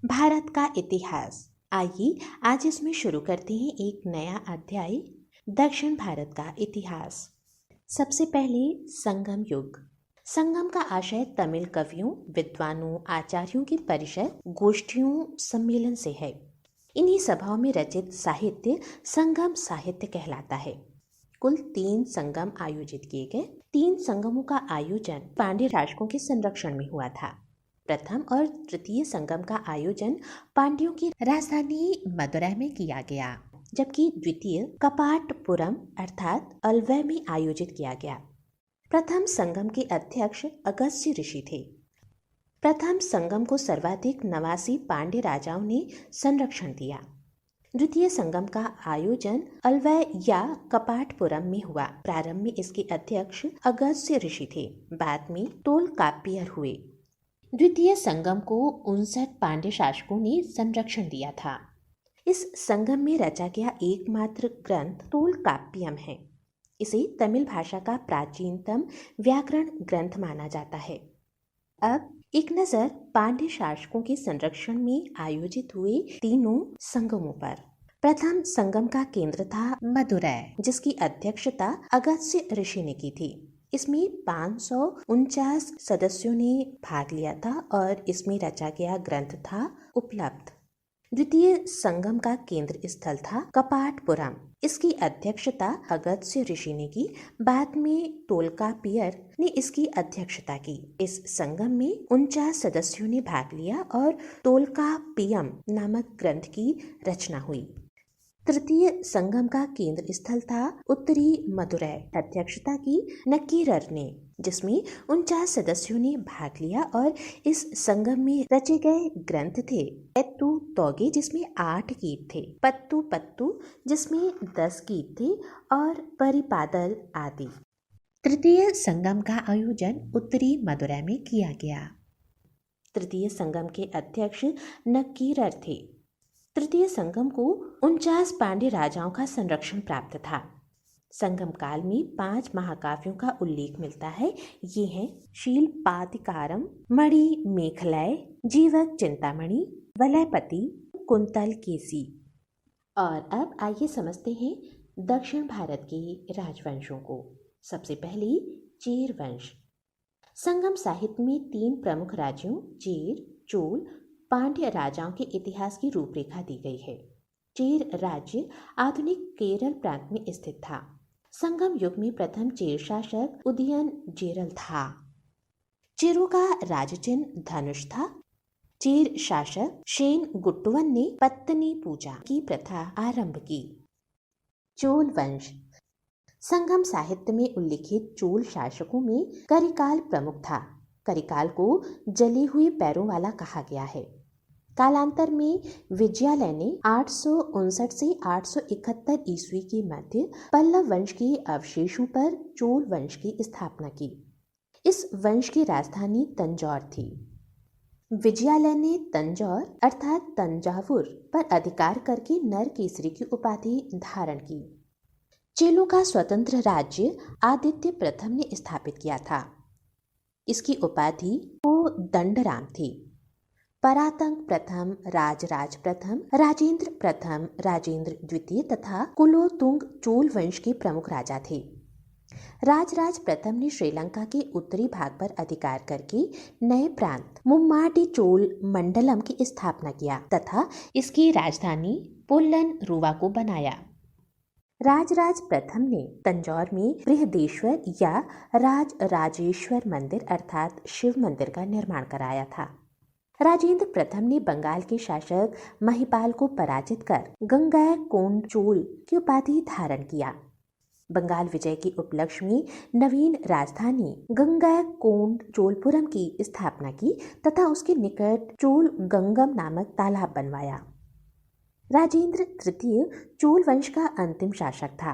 भारत का इतिहास। आइए आज इसमें शुरू करते हैं एक नया अध्याय, दक्षिण भारत का इतिहास। सबसे पहले संगम युग। संगम का आशय तमिल कवियों, विद्वानों, आचार्यों की परिषद, गोष्ठियों, सम्मेलन से है। इन्हीं सभाओं में रचित साहित्य संगम साहित्य कहलाता है। कुल 3 संगम आयोजित किए गए। 3 संगमों का आयोजन पांड्य शासकों के संरक्षण में हुआ था। प्रथम और तृतीय संगम का आयोजन पांड्यों की राजधानी मदुरै में किया गया, जबकि द्वितीय कपाटपुरम अर्थात अलवै में आयोजित किया गया। प्रथम संगम के अध्यक्ष अगस्त्य ऋषि थे। प्रथम संगम को सर्वाधिक 89 पांड्य राजाओं ने संरक्षण दिया। द्वितीय संगम का आयोजन अलवै या कपाटपुरम में हुआ। प्रारंभ में इसके अध्यक्ष अगस्त्य ऋषि थे, बाद में तोलकाप्पियर हुए। द्वितीय संगम को 59 पांड्य शासकों ने संरक्षण दिया था। इस संगम में रचा गया एकमात्र ग्रंथ तोलकाप्पियम है। इसे तमिल भाषा का प्राचीनतम व्याकरण ग्रंथ माना जाता है। अब एक नजर पांड्य शासकों के संरक्षण में आयोजित हुए तीनों संगमों पर। प्रथम संगम का केंद्र था मदुरै, जिसकी अध्यक्षता अगस्त्य ऋषि ने की थी। इसमें 549 सदस्यों ने भाग लिया था और इसमें रचा गया ग्रंथ था उपलब्ध। द्वितीय संगम का केंद्र स्थल था कपाटपुरम। इसकी अध्यक्षता अगस्त्य ऋषि ने की, बाद में तोलकाप्पियर ने इसकी अध्यक्षता की। इस संगम में 49 सदस्यों ने भाग लिया और तोलकाप्पियम नामक ग्रंथ की रचना हुई। तृतीय संगम का केंद्र स्थल था उत्तरी मदुरै। अध्यक्षता की नक्कीरर ने, जिसमें 49 सदस्यों ने भाग लिया और इस संगम में रचे गए ग्रंथ थे एत्तु तोगे, जिसमें 8 गीत थे, पत्तु पत्तु, जिसमें 10 गीत थे, और परिपादल आदि। तृतीय संगम का आयोजन उत्तरी मदुरै में किया गया। तृतीय संगम के अध्यक्ष नक्कीरर थे। तृतीय संगम को 49 पांड्य राजाओं का संरक्षण प्राप्त था। संगम काल में 5 महाकाव्यों का उल्लेख मिलता है। ये हैं शीलपादिकारम, मणि मेखलय, जीवक चिंतामणि, वलयपति, कुंतल केसी। और अब आइए समझते हैं दक्षिण भारत के राजवंशों को। सबसे पहले चेर वंश। संगम साहित्य में 3 प्रमुख राज्यों चेर, चोल, पांड्य राजाओं के इतिहास की रूपरेखा दी गई है। चेर राज्य आधुनिक केरल प्रांत में स्थित था। संगम युग में प्रथम चेर शासक उदयन जेरल था। चेरों का राजचिन्ह धनुष था। चेर शासक शेन गुट्टुवन ने पत्नी पूजा की प्रथा आरंभ की। चोल वंश। संगम साहित्य में उल्लिखित चोल शासकों में करिकाल प्रमुख था। करिकाल को जले हुए पैरों वाला कहा गया है। कालांतर में विजयालय ने 859 से 871 ईस्वी के मध्य पल्लव वंश के अवशेषों पर चोल वंश की स्थापना की। इस वंश की राजधानी तंजौर थी। विजयालय ने तंजौर अर्थात तंजावुर पर अधिकार करके नरकेसरी की उपाधि धारण की। चेलों का स्वतंत्र राज्य आदित्य प्रथम ने स्थापित किया था। इसकी उपाधि को दंडराम थी। परातंग प्रथम, राजराज प्रथम, राजेंद्र प्रथम, राजेंद्र द्वितीय तथा कुलोतुंग चोल वंश के प्रमुख राजा थे। राजराज प्रथम ने श्रीलंका के उत्तरी भाग पर अधिकार करके नए प्रांत मुम्माडी चोल मंडलम की स्थापना किया तथा इसकी राजधानी पोल्लन रुवा को बनाया। राजराज प्रथम ने तंजौर में बृहदेश्वर या राजराजेश्वर मंदिर अर्थात शिव मंदिर का निर्माण कराया था। राजेंद्र प्रथम ने बंगाल के शासक महिपाल को पराजित कर गंगैकोंड चोल की उपाधि धारण किया। बंगाल विजय के उपलक्ष्य में नवीन राजधानी गंगैकोंड चोलपुरम की स्थापना की तथा उसके निकट चोल गंगम नामक तालाब बनवाया। राजेंद्र तृतीय चोल वंश का अंतिम शासक था।